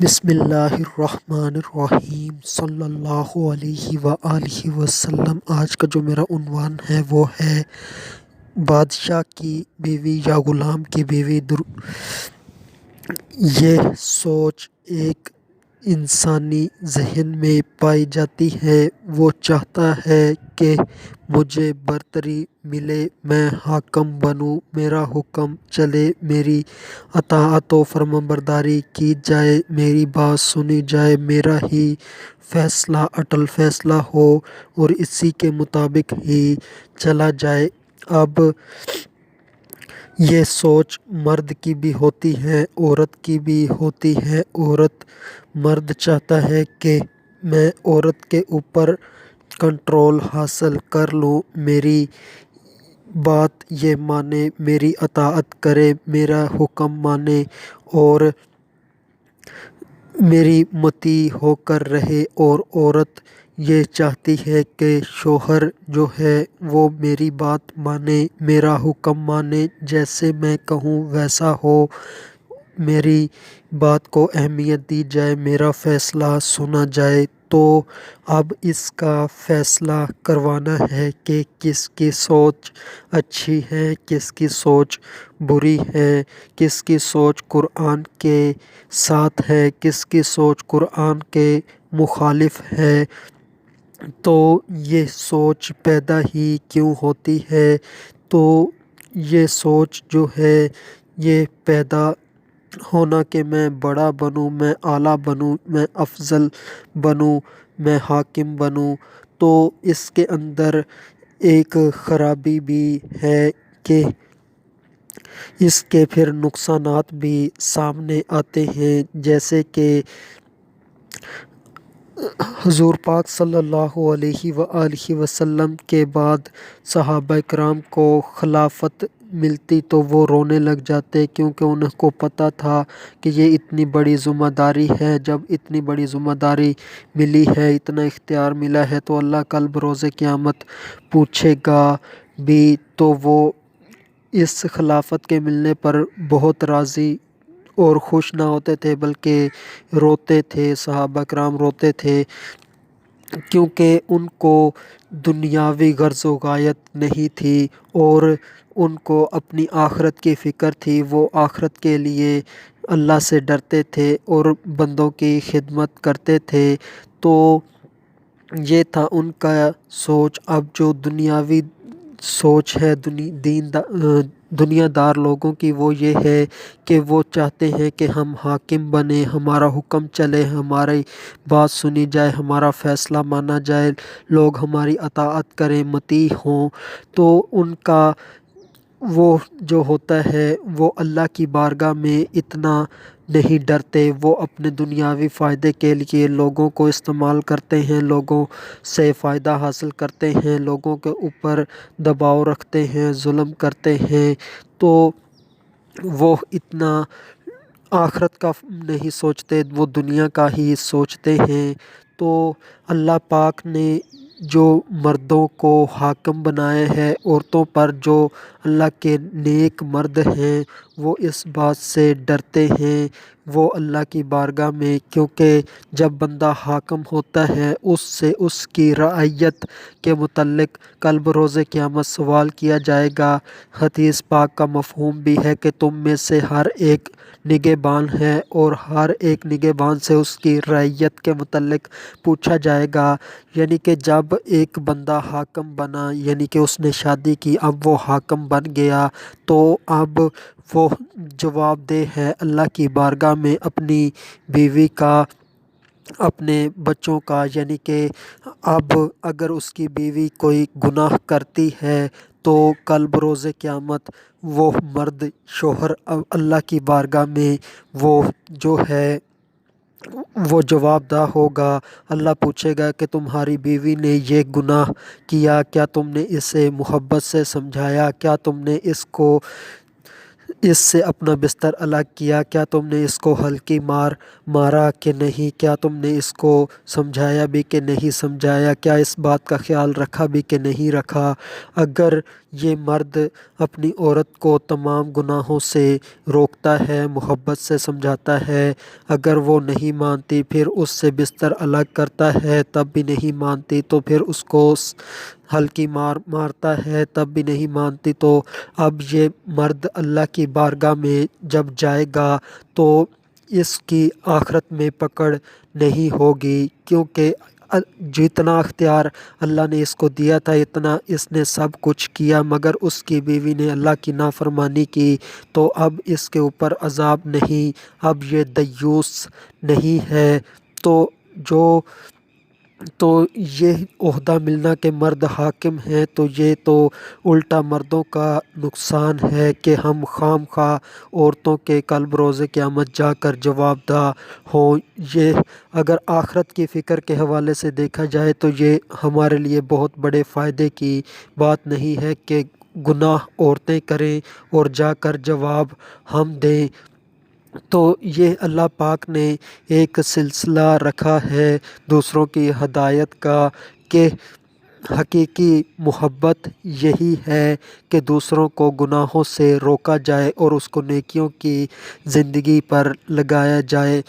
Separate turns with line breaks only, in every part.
بسم اللہ الرحمن الرحیم صلی اللہ علیہ وآلہ وسلم۔ آج کا جو میرا عنوان ہے وہ ہے بادشاہ کی بیوی یا غلام کی بیوی۔ یہ سوچ ایک انسانی ذہن میں پائی جاتی ہے۔ وہ چاہتا ہے کہ مجھے برتری ملے، میں حاکم بنوں، میرا حکم چلے، میری اطاعت و فرمانبرداری کی جائے، میری بات سنی جائے، میرا ہی فیصلہ اٹل فیصلہ ہو اور اسی کے مطابق ہی چلا جائے۔ اب یہ سوچ مرد کی بھی ہوتی ہے، عورت کی بھی ہوتی ہے۔ مرد چاہتا ہے کہ میں عورت کے اوپر کنٹرول حاصل کر لوں، میری بات یہ مانے، میری اطاعت کرے، میرا حکم مانے اور میری مطیع ہو کر رہے۔ اور عورت یہ چاہتی ہے کہ شوہر جو ہے وہ میری بات مانے، میرا حکم مانے، جیسے میں کہوں ویسا ہو، میری بات کو اہمیت دی جائے، میرا فیصلہ سنا جائے۔ تو اب اس کا فیصلہ کروانا ہے کہ کس کی سوچ اچھی ہے، کس کی سوچ بری ہے، کس کی سوچ قرآن کے ساتھ ہے، کس کی سوچ قرآن کے مخالف ہے۔ تو یہ سوچ پیدا ہی کیوں ہوتی ہے؟ تو یہ سوچ جو ہے یہ پیدا ہونا کہ میں بڑا بنوں، میں اعلیٰ بنوں، میں افضل بنوں، میں حاکم بنوں۔ تو اس کے اندر ایک خرابی بھی ہے کہ اس کے پھر نقصانات بھی سامنے آتے ہیں، جیسے کہ حضور پاک صلی اللہ علیہ وآلہ وسلم کے بعد صحابہ کرام کو خلافت ملتی تو وہ رونے لگ جاتے، کیونکہ ان کو پتہ تھا کہ یہ اتنی بڑی ذمہ داری ہے۔ جب اتنی بڑی ذمہ داری ملی ہے، اتنا اختیار ملا ہے، تو اللہ کل بروز قیامت پوچھے گا بھی۔ تو وہ اس خلافت کے ملنے پر بہت راضی اور خوش نہ ہوتے تھے، بلکہ روتے تھے، صحابہ کرام روتے تھے، کیونکہ ان کو دنیاوی غرض و غایت نہیں تھی اور ان کو اپنی آخرت کی فکر تھی۔ وہ آخرت کے لیے اللہ سے ڈرتے تھے اور بندوں کی خدمت کرتے تھے۔ تو یہ تھا ان کا سوچ۔ اب جو دنیاوی سوچ ہے دنیا دار لوگوں کی، وہ یہ ہے کہ وہ چاہتے ہیں کہ ہم حاکم بنیں، ہمارا حکم چلے، ہماری بات سنی جائے، ہمارا فیصلہ مانا جائے، لوگ ہماری اطاعت کریں، مطیع ہوں۔ تو ان کا وہ جو ہوتا ہے وہ اللہ کی بارگاہ میں اتنا نہیں ڈرتے۔ وہ اپنے دنیاوی فائدے کے لیے لوگوں کو استعمال کرتے ہیں، لوگوں سے فائدہ حاصل کرتے ہیں، لوگوں کے اوپر دباؤ رکھتے ہیں، ظلم کرتے ہیں۔ تو وہ اتنا آخرت کا نہیں سوچتے، وہ دنیا کا ہی سوچتے ہیں۔ تو اللہ پاک نے جو مردوں کو حاکم بنایا ہے عورتوں پر، جو اللہ کے نیک مرد ہیں وہ اس بات سے ڈرتے ہیں وہ اللہ کی بارگاہ میں، کیونکہ جب بندہ حاکم ہوتا ہے اس سے اس کی رعیت کے متعلق کل بروز قیامت سوال کیا جائے گا۔ حدیث پاک کا مفہوم بھی ہے کہ تم میں سے ہر ایک نگہبان ہے اور ہر ایک نگہبان سے اس کی رعیت کے متعلق پوچھا جائے گا۔ یعنی کہ جب ایک بندہ حاکم بنا، یعنی کہ اس نے شادی کی، اب وہ حاکم بن گیا، تو اب وہ جواب دہ ہے اللہ کی بارگاہ میں اپنی بیوی کا، اپنے بچوں کا۔ یعنی کہ اب اگر اس کی بیوی کوئی گناہ کرتی ہے تو کل بروز قیامت وہ مرد شوہر اللہ کی بارگاہ میں وہ جو ہے وہ جواب دہ ہوگا۔ اللہ پوچھے گا کہ تمہاری بیوی نے یہ گناہ کیا، کیا تم نے اسے محبت سے سمجھایا، کیا تم نے اس کو اس سے اپنا بستر الگ کیا؟ کیا تم نے اس کو ہلکی مارا کہ نہیں؟ کیا تم نے اس کو سمجھایا بھی کہ نہیں سمجھایا؟ کیا اس بات کا خیال رکھا بھی کہ نہیں رکھا؟ اگر یہ مرد اپنی عورت کو تمام گناہوں سے روکتا ہے، محبت سے سمجھاتا ہے، اگر وہ نہیں مانتی، پھر اس سے بستر الگ کرتا ہے تب بھی نہیں مانتی، تو پھر اس کو ہلکی مارتا ہے تب بھی نہیں مانتی، تو اب یہ مرد اللہ کی بارگاہ میں جب جائے گا تو اس کی آخرت میں پکڑ نہیں ہوگی، کیونکہ جتنا اختیار اللہ نے اس کو دیا تھا اتنا اس نے سب کچھ کیا، مگر اس کی بیوی نے اللہ کی نافرمانی کی، تو اب اس کے اوپر عذاب نہیں، اب یہ دیوس نہیں ہے۔ تو یہ عہدہ ملنا کہ مرد حاکم ہیں، تو یہ تو الٹا مردوں کا نقصان ہے کہ ہم خام خواہ عورتوں کے کل بروز قیامت جا کر جواب دہ ہوں۔ یہ اگر آخرت کی فکر کے حوالے سے دیکھا جائے تو یہ ہمارے لیے بہت بڑے فائدے کی بات نہیں ہے کہ گناہ عورتیں کریں اور جا کر جواب ہم دیں۔ تو یہ اللہ پاک نے ایک سلسلہ رکھا ہے دوسروں کی ہدایت کا کہ حقیقی محبت یہی ہے کہ دوسروں کو گناہوں سے روکا جائے اور اس کو نیکیوں کی زندگی پر لگایا جائے۔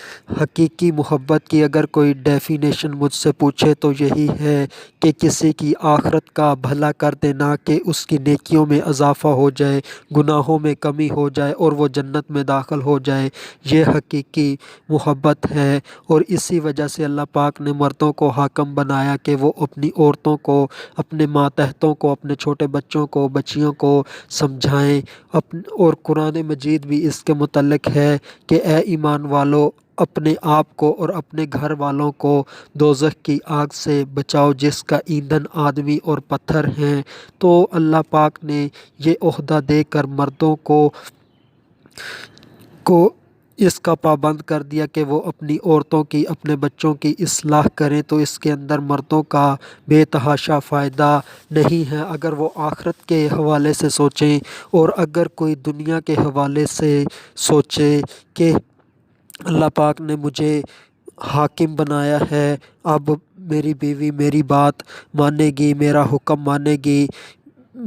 حقیقی محبت کی اگر کوئی ڈیفینیشن مجھ سے پوچھے تو یہی ہے کہ کسی کی آخرت کا بھلا کر دینا، کہ اس کی نیکیوں میں اضافہ ہو جائے، گناہوں میں کمی ہو جائے اور وہ جنت میں داخل ہو جائے، یہ حقیقی محبت ہے۔ اور اسی وجہ سے اللہ پاک نے مردوں کو حاکم بنایا کہ وہ اپنی عورتوں کو، اپنے ماتحتوں کو، اپنے چھوٹے بچوں کو، بچیوں کو سمجھائیں۔ اور قرآن مجید بھی اس کے متعلق ہے کہ اے ایمان والو، اپنے آپ کو اور اپنے گھر والوں کو دوزخ کی آگ سے بچاؤ جس کا ایندھن آدمی اور پتھر ہیں۔ تو اللہ پاک نے یہ عہدہ دے کر مردوں کو اس کا پابند کر دیا کہ وہ اپنی عورتوں کی، اپنے بچوں کی اصلاح کریں، تو اس کے اندر مردوں کا بے تحاشا فائدہ نہیں ہے اگر وہ آخرت کے حوالے سے سوچیں۔ اور اگر کوئی دنیا کے حوالے سے سوچے کہ اللہ پاک نے مجھے حاکم بنایا ہے، اب میری بیوی میری بات مانے گی، میرا حکم مانے گی،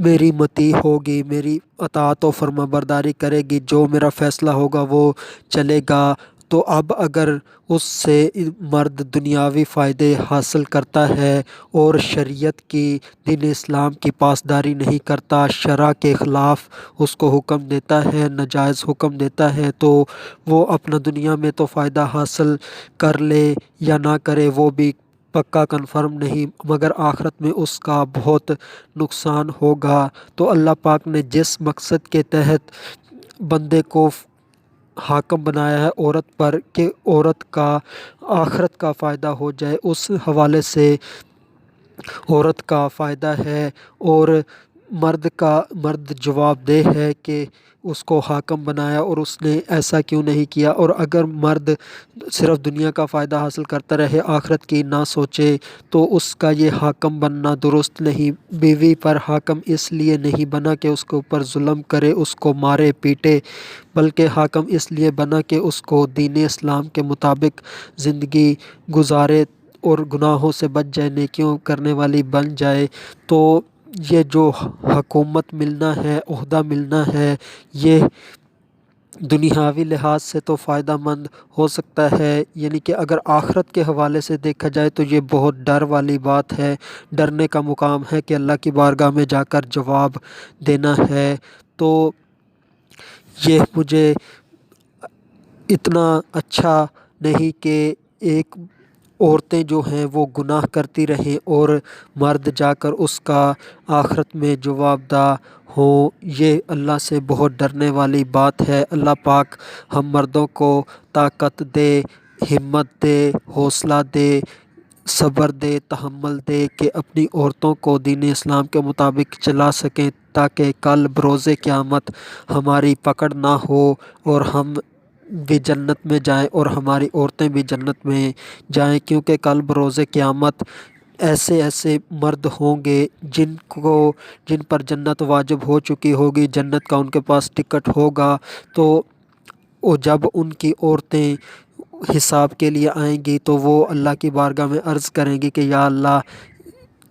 میری مطیع ہوگی، میری اطاعت و فرما برداری کرے گی، جو میرا فیصلہ ہوگا وہ چلے گا، تو اب اگر اس سے مرد دنیاوی فائدے حاصل کرتا ہے اور شریعت کی، دین اسلام کی پاسداری نہیں کرتا، شرع کے خلاف اس کو حکم دیتا ہے، ناجائز حکم دیتا ہے، تو وہ اپنا دنیا میں تو فائدہ حاصل کر لے یا نہ کرے وہ بھی پکا کنفرم نہیں، مگر آخرت میں اس کا بہت نقصان ہوگا۔ تو اللہ پاک نے جس مقصد کے تحت بندے کو حاکم بنایا ہے عورت پر کہ عورت کا آخرت کا فائدہ ہو جائے، اس حوالے سے عورت کا فائدہ ہے، اور مرد جواب دہ ہے کہ اس کو حاکم بنایا اور اس نے ایسا کیوں نہیں کیا۔ اور اگر مرد صرف دنیا کا فائدہ حاصل کرتا رہے، آخرت کی نہ سوچے، تو اس کا یہ حاکم بننا درست نہیں۔ بیوی پر حاکم اس لیے نہیں بنا کہ اس کے اوپر ظلم کرے، اس کو مارے پیٹے، بلکہ حاکم اس لیے بنا کہ اس کو دین اسلام کے مطابق زندگی گزارے اور گناہوں سے بچ جائے، نیکیوں کرنے والی بن جائے۔ تو یہ جو حکومت ملنا ہے، عہدہ ملنا ہے، یہ دنیاوی لحاظ سے تو فائدہ مند ہو سکتا ہے، یعنی کہ اگر آخرت کے حوالے سے دیکھا جائے تو یہ بہت ڈر والی بات ہے، ڈرنے کا مقام ہے کہ اللہ کی بارگاہ میں جا کر جواب دینا ہے۔ تو یہ مجھے اتنا اچھا نہیں کہ ایک عورتیں جو ہیں وہ گناہ کرتی رہیں اور مرد جا کر اس کا آخرت میں جواب دہ ہوں، یہ اللہ سے بہت ڈرنے والی بات ہے۔ اللہ پاک ہم مردوں کو طاقت دے، ہمت دے، حوصلہ دے، صبر دے، تحمل دے کہ اپنی عورتوں کو دین اسلام کے مطابق چلا سکیں، تاکہ کل بروز قیامت ہماری پکڑ نہ ہو اور ہم بھی جنت میں جائیں اور ہماری عورتیں بھی جنت میں جائیں، کیونکہ کل بروز قیامت ایسے ایسے مرد ہوں گے جن پر جنت واجب ہو چکی ہوگی، جنت کا ان کے پاس ٹکٹ ہوگا، تو جب ان کی عورتیں حساب کے لیے آئیں گی تو وہ اللہ کی بارگاہ میں عرض کریں گی کہ یا اللہ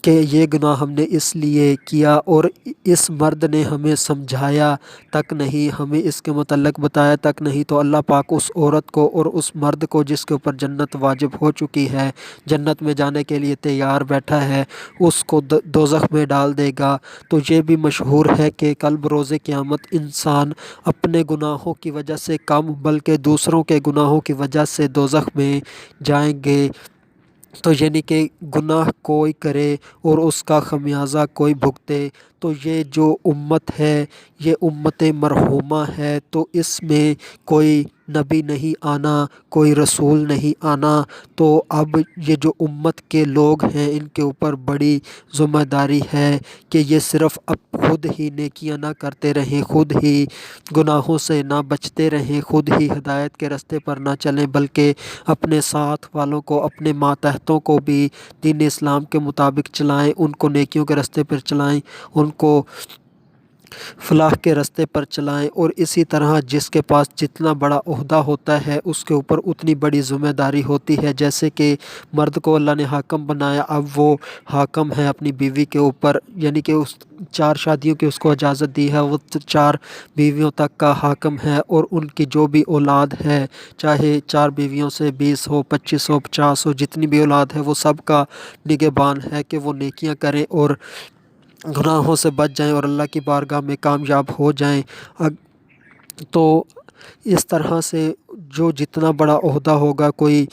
کہ یہ گناہ ہم نے اس لیے کیا اور اس مرد نے ہمیں سمجھایا تک نہیں، ہمیں اس کے متعلق بتایا تک نہیں، تو اللہ پاک اس عورت کو اور اس مرد کو جس کے اوپر جنت واجب ہو چکی ہے، جنت میں جانے کے لیے تیار بیٹھا ہے، اس کو دوزخ میں ڈال دے گا۔ تو یہ بھی مشہور ہے کہ کل بروز قیامت انسان اپنے گناہوں کی وجہ سے کم بلکہ دوسروں کے گناہوں کی وجہ سے دوزخ میں جائیں گے۔ تو یعنی کہ گناہ کوئی کرے اور اس کا خمیازہ کوئی بھگتے، تو یہ جو امت ہے یہ امت مرحومہ ہے، تو اس میں کوئی نبی نہیں آنا، کوئی رسول نہیں آنا۔ تو اب یہ جو امت کے لوگ ہیں ان کے اوپر بڑی ذمہ داری ہے کہ یہ صرف اب خود ہی نیکیاں نہ کرتے رہیں، خود ہی گناہوں سے نہ بچتے رہیں، خود ہی ہدایت کے راستے پر نہ چلیں، بلکہ اپنے ساتھ والوں کو، اپنے ماتحتوں کو بھی دین اسلام کے مطابق چلائیں، ان کو نیکیوں کے راستے پر چلائیں، ان کو فلاح کے راستے پر چلائیں۔ اور اسی طرح جس کے پاس جتنا بڑا عہدہ ہوتا ہے اس کے اوپر اتنی بڑی ذمہ داری ہوتی ہے۔ جیسے کہ مرد کو اللہ نے حاکم بنایا، اب وہ حاکم ہے اپنی بیوی کے اوپر، یعنی کہ اس 4 شادیوں کی اس کو اجازت دی ہے، وہ 4 بیویوں تک کا حاکم ہے، اور ان کی جو بھی اولاد ہے، چاہے 4 بیویوں سے 20 ہو، 25 ہو، 50 ہو، جتنی بھی اولاد ہے وہ سب کا نگہبان ہے کہ وہ نیکیاں کریں اور گناہوں سے بچ جائیں اور اللہ کی بارگاہ میں کامیاب ہو جائیں۔ تو اس طرح سے جو جتنا بڑا عہدہ ہوگا، کوئی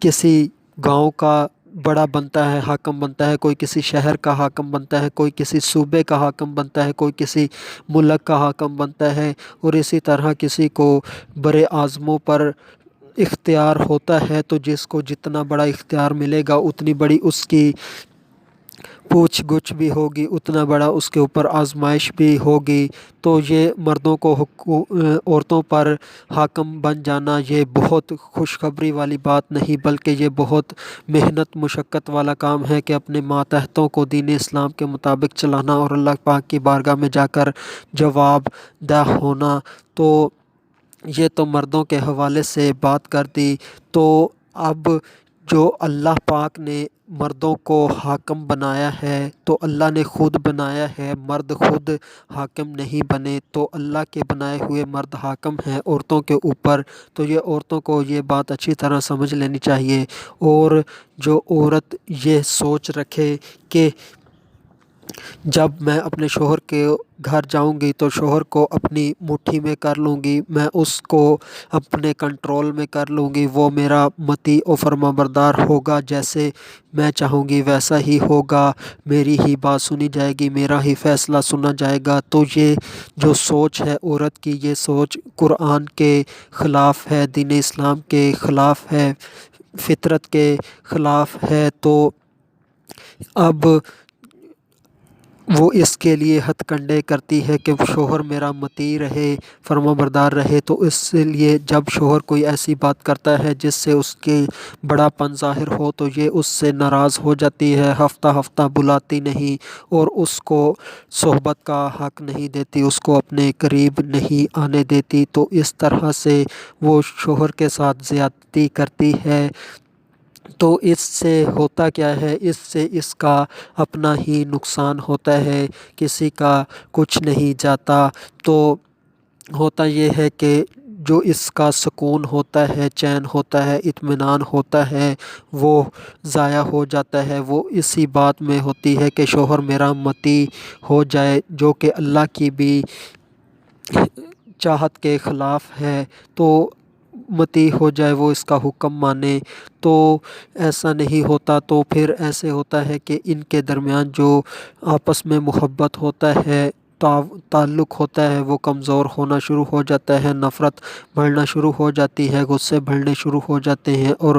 کسی گاؤں کا بڑا بنتا ہے، حاکم بنتا ہے، کوئی کسی شہر کا حاکم بنتا ہے، کوئی کسی صوبے کا حاکم بنتا ہے، کوئی کسی ملک کا حاکم بنتا ہے، اور اسی طرح کسی کو بڑے اعظموں پر اختیار ہوتا ہے، تو جس کو جتنا بڑا اختیار ملے گا اتنی بڑی اس کی پوچھ گچھ بھی ہوگی، اتنا بڑا اس کے اوپر آزمائش بھی ہوگی۔ تو یہ مردوں کو عورتوں پر حاکم بن جانا یہ بہت خوشخبری والی بات نہیں، بلکہ یہ بہت محنت مشقت والا کام ہے کہ اپنے ماتحتوں کو دین اسلام کے مطابق چلانا اور اللہ پاک کی بارگاہ میں جا کر جواب دہ ہونا۔ تو یہ تو مردوں کے حوالے سے بات کر دی۔ تو اب جو اللہ پاک نے مردوں کو حاکم بنایا ہے تو اللہ نے خود بنایا ہے، مرد خود حاکم نہیں بنے، تو اللہ کے بنائے ہوئے مرد حاکم ہیں عورتوں کے اوپر۔ تو یہ عورتوں کو یہ بات اچھی طرح سمجھ لینی چاہیے، اور جو عورت یہ سوچ رکھے کہ جب میں اپنے شوہر کے گھر جاؤں گی تو شوہر کو اپنی مٹھی میں کر لوں گی، میں اس کو اپنے کنٹرول میں کر لوں گی، وہ میرا مطیع و فرمانبردار ہوگا، جیسے میں چاہوں گی ویسا ہی ہوگا، میری ہی بات سنی جائے گی، میرا ہی فیصلہ سنا جائے گا۔ تو یہ جو سوچ ہے عورت کی، یہ سوچ قرآن کے خلاف ہے، دین اسلام کے خلاف ہے، فطرت کے خلاف ہے۔ تو اب وہ اس کے لیے ہتھ کنڈے کرتی ہے کہ شوہر میرا مطیع رہے، فرمانبردار رہے۔ تو اس لیے جب شوہر کوئی ایسی بات کرتا ہے جس سے اس کے بڑا پن ظاہر ہو تو یہ اس سے ناراض ہو جاتی ہے، ہفتہ ہفتہ بلاتی نہیں اور اس کو صحبت کا حق نہیں دیتی، اس کو اپنے قریب نہیں آنے دیتی۔ تو اس طرح سے وہ شوہر کے ساتھ زیادتی کرتی ہے۔ تو اس سے ہوتا کیا ہے، اس سے اس کا اپنا ہی نقصان ہوتا ہے، کسی کا کچھ نہیں جاتا۔ تو ہوتا یہ ہے کہ جو اس کا سکون ہوتا ہے، چین ہوتا ہے، اطمینان ہوتا ہے، وہ ضائع ہو جاتا ہے۔ وہ اسی بات میں ہوتی ہے کہ شوہر میرا مطیع ہو جائے، جو کہ اللہ کی بھی چاہت کے خلاف ہے۔ تو مطیع ہو جائے، وہ اس کا حکم مانے، تو ایسا نہیں ہوتا۔ تو پھر ایسے ہوتا ہے کہ ان کے درمیان جو آپس میں محبت ہوتا ہے، تعلق ہوتا ہے، وہ کمزور ہونا شروع ہو جاتا ہے، نفرت بڑھنا شروع ہو جاتی ہے، غصے بڑھنے شروع ہو جاتے ہیں، اور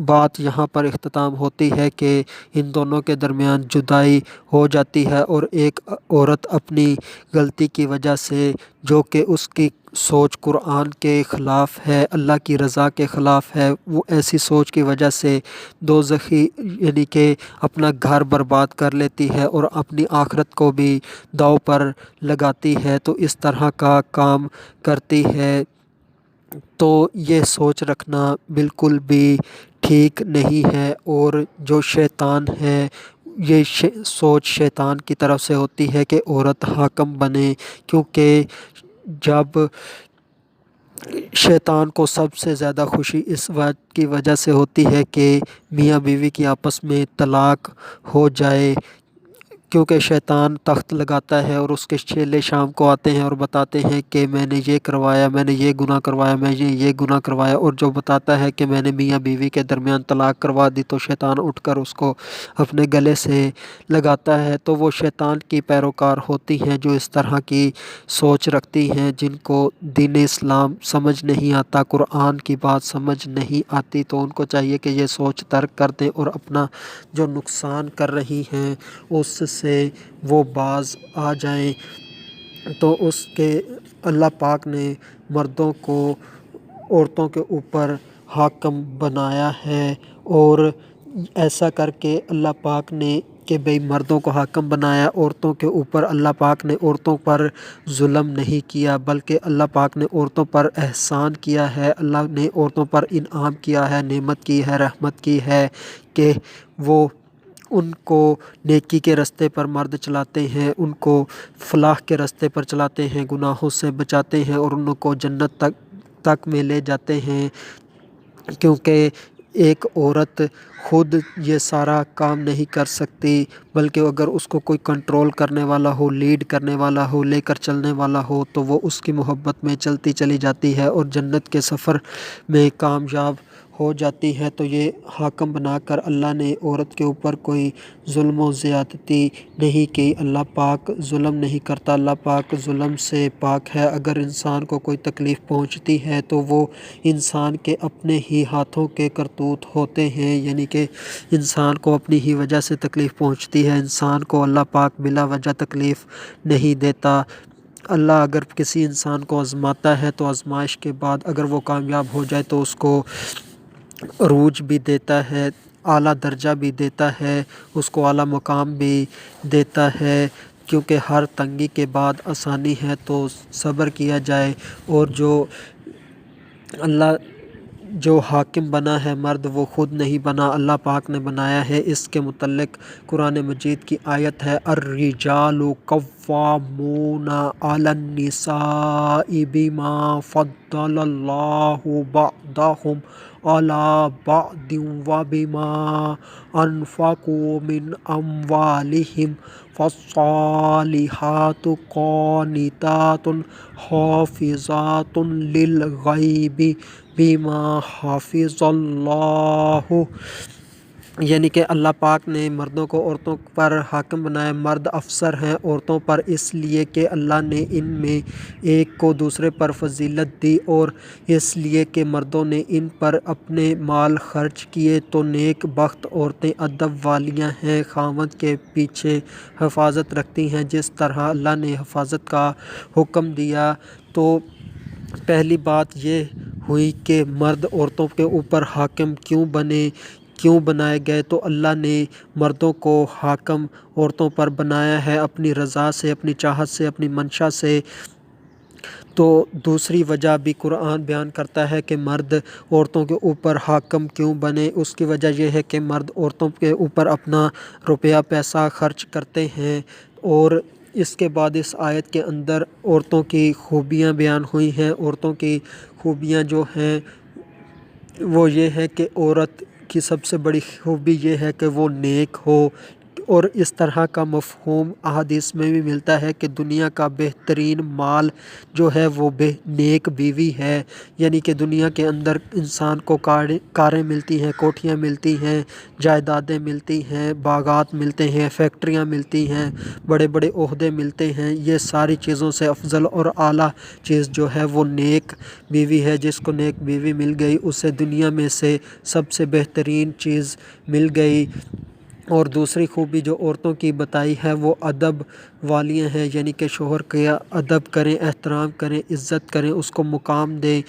بات یہاں پر اختتام ہوتی ہے کہ ان دونوں کے درمیان جدائی ہو جاتی ہے، اور ایک عورت اپنی غلطی کی وجہ سے جو کہ اس کی سوچ قرآن کے خلاف ہے، اللہ کی رضا کے خلاف ہے، وہ ایسی سوچ کی وجہ سے دوزخی یعنی کہ اپنا گھر برباد کر لیتی ہے اور اپنی آخرت کو بھی داؤ پر لگاتی ہے، تو اس طرح کا کام کرتی ہے۔ تو یہ سوچ رکھنا بالکل بھی ٹھیک نہیں ہے، اور جو شیطان ہے یہ سوچ شیطان کی طرف سے ہوتی ہے کہ عورت حاکم بنے، کیونکہ جب شیطان کو سب سے زیادہ خوشی اس بات کی وجہ سے ہوتی ہے کہ میاں بیوی کی آپس میں طلاق ہو جائے، کیونکہ شیطان تخت لگاتا ہے اور اس کے چیلے شام کو آتے ہیں اور بتاتے ہیں کہ میں نے یہ کروایا، میں نے یہ گناہ کروایا، میں نے یہ گناہ کروایا، اور جو بتاتا ہے کہ میں نے میاں بیوی کے درمیان طلاق کروا دی تو شیطان اٹھ کر اس کو اپنے گلے سے لگاتا ہے۔ تو وہ شیطان کی پیروکار ہوتی ہیں جو اس طرح کی سوچ رکھتی ہیں، جن کو دین اسلام سمجھ نہیں آتا، قرآن کی بات سمجھ نہیں آتی، تو ان کو چاہیے کہ یہ سوچ ترک کر دیں اور اپنا جو نقصان کر رہی ہیں اس سے وہ باز آ جائیں۔ تو اس کے اللہ پاک نے مردوں کو عورتوں کے اوپر حاکم بنایا ہے، اور ایسا کر کے اللہ پاک نے کہ بھئی مردوں کو حاکم بنایا عورتوں کے اوپر، اللہ پاک نے عورتوں پر ظلم نہیں کیا، بلکہ اللہ پاک نے عورتوں پر احسان کیا ہے، اللہ نے عورتوں پر انعام کیا ہے، نعمت کی ہے، رحمت کی ہے کہ وہ ان کو نیکی کے راستے پر مرد چلاتے ہیں، ان کو فلاح کے راستے پر چلاتے ہیں، گناہوں سے بچاتے ہیں اور ان کو جنت تک میں لے جاتے ہیں، کیونکہ ایک عورت خود یہ سارا کام نہیں کر سکتی، بلکہ اگر اس کو کوئی کنٹرول کرنے والا ہو، لیڈ کرنے والا ہو، لے کر چلنے والا ہو تو وہ اس کی محبت میں چلتی چلی جاتی ہے اور جنت کے سفر میں کامیاب ہو جاتی ہے۔ تو یہ حاکم بنا کر اللہ نے عورت کے اوپر کوئی ظلم و زیادتی نہیں کی، اللہ پاک ظلم نہیں کرتا، اللہ پاک ظلم سے پاک ہے۔ اگر انسان کو کوئی تکلیف پہنچتی ہے تو وہ انسان کے اپنے ہی ہاتھوں کے کرتوت ہوتے ہیں، یعنی کہ انسان کو اپنی ہی وجہ سے تکلیف پہنچتی ہے، انسان کو اللہ پاک بلا وجہ تکلیف نہیں دیتا۔ اللہ اگر کسی انسان کو آزماتا ہے تو آزمائش کے بعد اگر وہ کامیاب ہو جائے تو اس کو عروج بھی دیتا ہے، اعلیٰ درجہ بھی دیتا ہے، اس کو اعلیٰ مقام بھی دیتا ہے، کیونکہ ہر تنگی کے بعد آسانی ہے تو صبر کیا جائے۔ اور جو حاکم بنا ہے مرد وہ خود نہیں بنا، اللہ پاک نے بنایا ہے۔ اس کے متعلق قرآن مجید کی آیت ہے الرجال قوامون علی النساء بما فضل اللہ بعضهم علی بعض وبما انفقوا من اموالهم فالصالحات قانتات حافظات للغیب بما حفظ اللہ، یعنی کہ اللہ پاک نے مردوں کو عورتوں پر حاکم بنایا، مرد افسر ہیں عورتوں پر، اس لیے کہ اللہ نے ان میں ایک کو دوسرے پر فضیلت دی، اور اس لیے کہ مردوں نے ان پر اپنے مال خرچ کیے، تو نیک بخت عورتیں ادب والیاں ہیں، خاوند کے پیچھے حفاظت رکھتی ہیں جس طرح اللہ نے حفاظت کا حکم دیا۔ تو پہلی بات یہ ہوئی کہ مرد عورتوں کے اوپر حاکم کیوں بنائے گئے، تو اللہ نے مردوں کو حاکم عورتوں پر بنایا ہے اپنی رضا سے، اپنی چاہت سے، اپنی منشا سے۔ تو دوسری وجہ بھی قرآن بیان کرتا ہے کہ مرد عورتوں کے اوپر حاکم کیوں بنے، اس کی وجہ یہ ہے کہ مرد عورتوں کے اوپر اپنا روپیہ پیسہ خرچ کرتے ہیں، اور اس کے بعد اس آیت کے اندر عورتوں کی خوبیاں بیان ہوئی ہیں۔ عورتوں کی خوبیاں جو ہیں وہ یہ ہے کہ عورت کی سب سے بڑی خوبی یہ ہے کہ وہ نیک ہو، اور اس طرح کا مفہوم احادیث میں بھی ملتا ہے کہ دنیا کا بہترین مال جو ہے وہ نیک بیوی ہے، یعنی کہ دنیا کے اندر انسان کو کاریں ملتی ہیں، کوٹھیاں ملتی ہیں، جائیدادیں ملتی ہیں، باغات ملتے ہیں، فیکٹریاں ملتی ہیں، بڑے بڑے عہدے ملتے ہیں، یہ ساری چیزوں سے افضل اور اعلیٰ چیز جو ہے وہ نیک بیوی ہے۔ جس کو نیک بیوی مل گئی اسے دنیا میں سے سب سے بہترین چیز مل گئی۔ اور دوسری خوبی جو عورتوں کی بتائی ہے وہ ادب والیاں ہیں، یعنی کہ شوہر کا ادب کریں، احترام کریں، عزت کریں، اس کو مقام دیں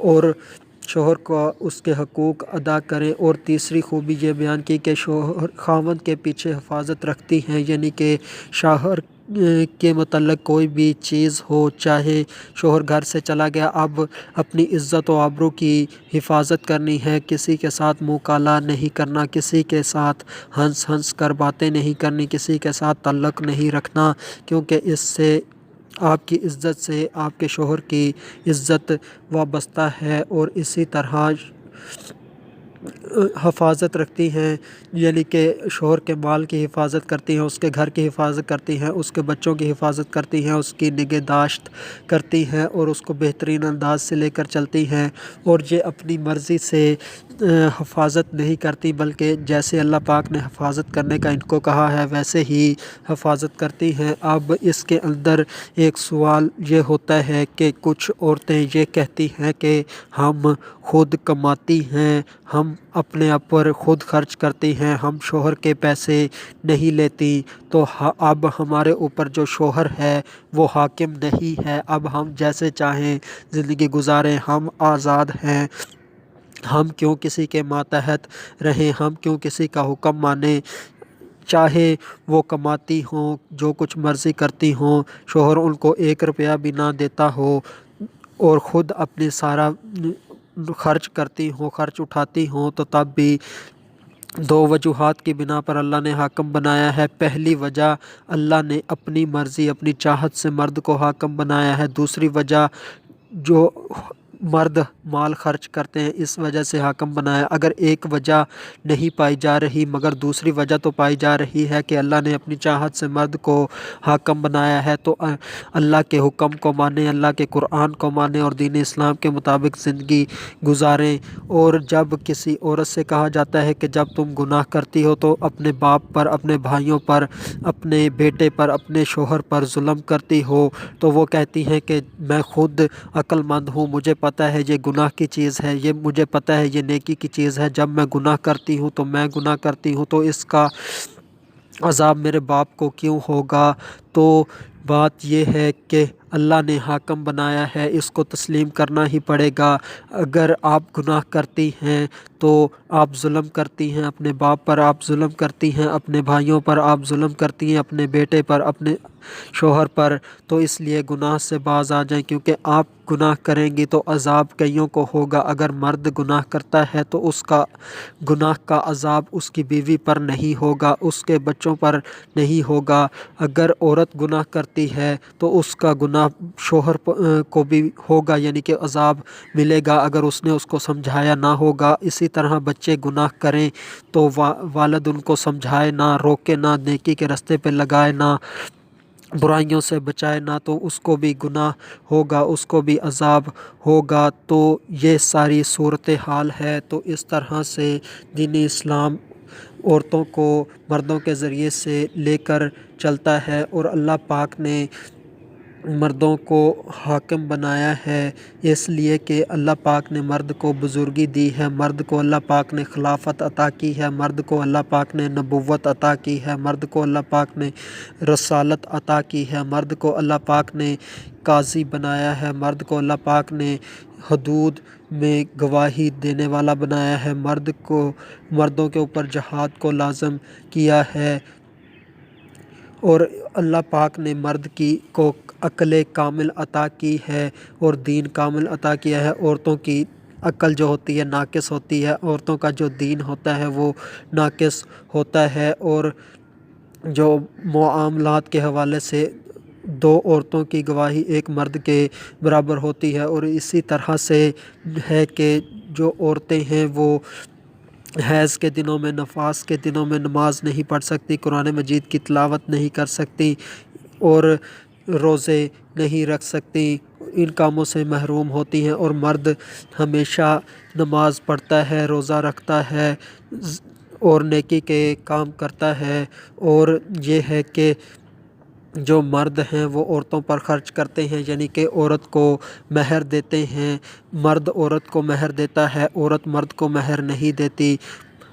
اور شوہر کو اس کے حقوق ادا کریں۔ اور تیسری خوبی یہ بیان کی کہ شوہر خاوند کے پیچھے حفاظت رکھتی ہیں، یعنی کہ شوہر کے متعلق کوئی بھی چیز ہو، چاہے شوہر گھر سے چلا گیا، اب اپنی عزت و آبرو کی حفاظت کرنی ہے، کسی کے ساتھ منہ کالا نہیں کرنا، کسی کے ساتھ ہنس ہنس کر باتیں نہیں کرنی، کسی کے ساتھ تعلق نہیں رکھنا، کیونکہ اس سے آپ کی عزت سے آپ کے شوہر کی عزت وابستہ ہے۔ اور اسی طرح حفاظت رکھتی ہیں، یعنی کہ شوہر کے مال کی حفاظت کرتی ہیں، اس کے گھر کی حفاظت کرتی ہیں، اس کے بچوں کی حفاظت کرتی ہیں، اس کی نگہداشت کرتی ہیں اور اس کو بہترین انداز سے لے کر چلتی ہیں۔ اور یہ اپنی مرضی سے حفاظت نہیں کرتی، بلکہ جیسے اللہ پاک نے حفاظت کرنے کا ان کو کہا ہے ویسے ہی حفاظت کرتی ہیں۔ اب اس کے اندر ایک سوال یہ ہوتا ہے کہ کچھ عورتیں یہ کہتی ہیں کہ ہم خود کماتی ہیں، ہم اپنے آپ پر خود خرچ کرتی ہیں، ہم شوہر کے پیسے نہیں لیتی، تو اب ہمارے اوپر جو شوہر ہے وہ حاکم نہیں ہے، اب ہم جیسے چاہیں زندگی گزاریں، ہم آزاد ہیں، ہم کیوں کسی کے ماتحت رہیں، ہم کیوں کسی کا حکم مانیں، چاہے وہ کماتی ہوں، جو کچھ مرضی کرتی ہوں، شوہر ان کو 1 روپیہ بھی نہ دیتا ہو اور خود اپنی سارا خرچ کرتی ہوں، خرچ اٹھاتی ہوں، تو تب بھی 2 وجوہات کی بنا پر اللہ نے حاکم بنایا ہے۔ پہلی وجہ، اللہ نے اپنی مرضی اپنی چاہت سے مرد کو حاکم بنایا ہے۔ دوسری وجہ، جو مرد مال خرچ کرتے ہیں اس وجہ سے حاکم بنایا۔ اگر ایک وجہ نہیں پائی جا رہی مگر دوسری وجہ تو پائی جا رہی ہے کہ اللہ نے اپنی چاہت سے مرد کو حاکم بنایا ہے، تو اللہ کے حکم کو مانیں، اللہ کے قرآن کو مانیں اور دین اسلام کے مطابق زندگی گزاریں۔ اور جب کسی عورت سے کہا جاتا ہے کہ جب تم گناہ کرتی ہو تو اپنے باپ پر، اپنے بھائیوں پر، اپنے بیٹے پر، اپنے شوہر پر ظلم کرتی ہو، تو وہ کہتی ہیں کہ میں خود عقل مند ہوں، مجھے پتہ ہے یہ گناہ کی چیز ہے، یہ مجھے پتہ ہے یہ نیکی کی چیز ہے، جب میں گناہ کرتی ہوں تو میں گناہ کرتی ہوں تو اس کا عذاب میرے باپ کو کیوں ہوگا۔ تو بات یہ ہے کہ اللہ نے حاکم بنایا ہے، اس کو تسلیم کرنا ہی پڑے گا۔ اگر آپ گناہ کرتی ہیں تو آپ ظلم کرتی ہیں، اپنے باپ پر آپ ظلم کرتی ہیں، اپنے بھائیوں پر آپ ظلم کرتی ہیں، اپنے بیٹے پر، اپنے شوہر پر، تو اس لیے گناہ سے باز آ جائیں، کیونکہ آپ گناہ کریں گی تو عذاب کئیوں کو ہوگا۔ اگر مرد گناہ کرتا ہے تو اس کا گناہ کا عذاب اس کی بیوی پر نہیں ہوگا، اس کے بچوں پر نہیں ہوگا۔ اگر عورت گناہ کرتی ہے تو اس کا گناہ شوہر کو بھی ہوگا، یعنی کہ عذاب ملے گا اگر اس نے اس کو سمجھایا نہ ہوگا۔ اسی طرح بچے گناہ کریں تو والد ان کو سمجھائے نہ، روکے نہ، نیکی کے راستے پہ لگائے نہ، برائیوں سے بچائے نہ، تو اس کو بھی گناہ ہوگا، اس کو بھی عذاب ہوگا۔ تو یہ ساری صورتحال ہے۔ تو اس طرح سے دین اسلام عورتوں کو مردوں کے ذریعے سے لے کر چلتا ہے، اور اللہ پاک نے مردوں کو حاکم بنایا ہے، اس لیے کہ اللہ پاک نے مرد کو بزرگی دی ہے، مرد کو اللہ پاک نے خلافت عطا کی ہے، مرد کو اللہ پاک نے نبوت عطا کی ہے، مرد کو اللہ پاک نے رسالت عطا کی ہے، مرد کو اللہ پاک نے قاضی بنایا ہے، مرد کو اللہ پاک نے حدود میں گواہی دینے والا بنایا ہے، مردوں کے اوپر جہاد کو لازم کیا ہے، اور اللہ پاک نے مرد کو عقل کامل عطا کی ہے اور دین کامل عطا کیا ہے۔ عورتوں کی عقل جو ہوتی ہے ناقص ہوتی ہے، عورتوں کا جو دین ہوتا ہے وہ ناقص ہوتا ہے، اور جو معاملات کے حوالے سے 2 عورتوں کی گواہی 1 مرد کے برابر ہوتی ہے۔ اور اسی طرح سے ہے کہ جو عورتیں ہیں وہ حیض کے دنوں میں، نفاس کے دنوں میں نماز نہیں پڑھ سکتی، قرآن مجید کی تلاوت نہیں کر سکتی اور روزے نہیں رکھ سکتی، ان کاموں سے محروم ہوتی ہیں، اور مرد ہمیشہ نماز پڑھتا ہے، روزہ رکھتا ہے اور نیکی کے کام کرتا ہے۔ اور یہ ہے کہ جو مرد ہیں وہ عورتوں پر خرچ کرتے ہیں، یعنی کہ عورت کو مہر دیتے ہیں، مرد عورت کو مہر دیتا ہے، عورت مرد کو مہر نہیں دیتی۔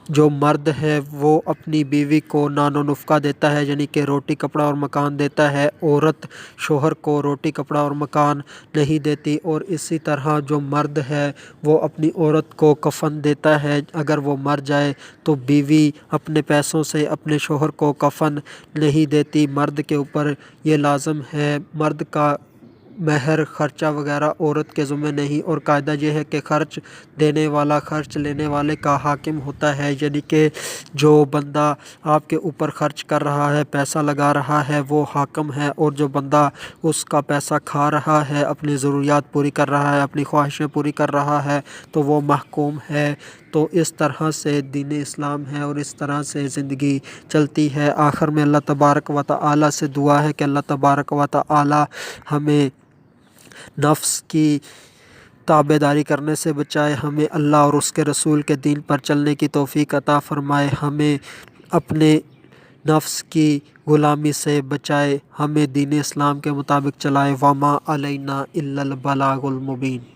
جو مرد ہے وہ اپنی بیوی کو نان و نفقہ دیتا ہے، یعنی کہ روٹی کپڑا اور مکان دیتا ہے، عورت شوہر کو روٹی کپڑا اور مکان نہیں دیتی۔ اور اسی طرح جو مرد ہے وہ اپنی عورت کو کفن دیتا ہے، اگر وہ مر جائے تو بیوی اپنے پیسوں سے اپنے شوہر کو کفن نہیں دیتی، مرد کے اوپر یہ لازم ہے۔ مرد کا مہر خرچہ وغیرہ عورت کے ذمہ نہیں، اور قاعدہ یہ ہے کہ خرچ دینے والا خرچ لینے والے کا حاکم ہوتا ہے، یعنی کہ جو بندہ آپ کے اوپر خرچ کر رہا ہے، پیسہ لگا رہا ہے، وہ حاکم ہے، اور جو بندہ اس کا پیسہ کھا رہا ہے، اپنی ضروریات پوری کر رہا ہے، اپنی خواہشیں پوری کر رہا ہے، تو وہ محکوم ہے۔ تو اس طرح سے دین اسلام ہے اور اس طرح سے زندگی چلتی ہے۔ آخر میں اللہ تبارک و تعالی سے دعا ہے کہ اللہ تبارک و تعالی ہمیں نفس کی تابعداری کرنے سے بچائے، ہمیں اللہ اور اس کے رسول کے دین پر چلنے کی توفیق عطا فرمائے، ہمیں اپنے نفس کی غلامی سے بچائے، ہمیں دین اسلام کے مطابق چلائے۔ وما علینا الا البلاغ المبین۔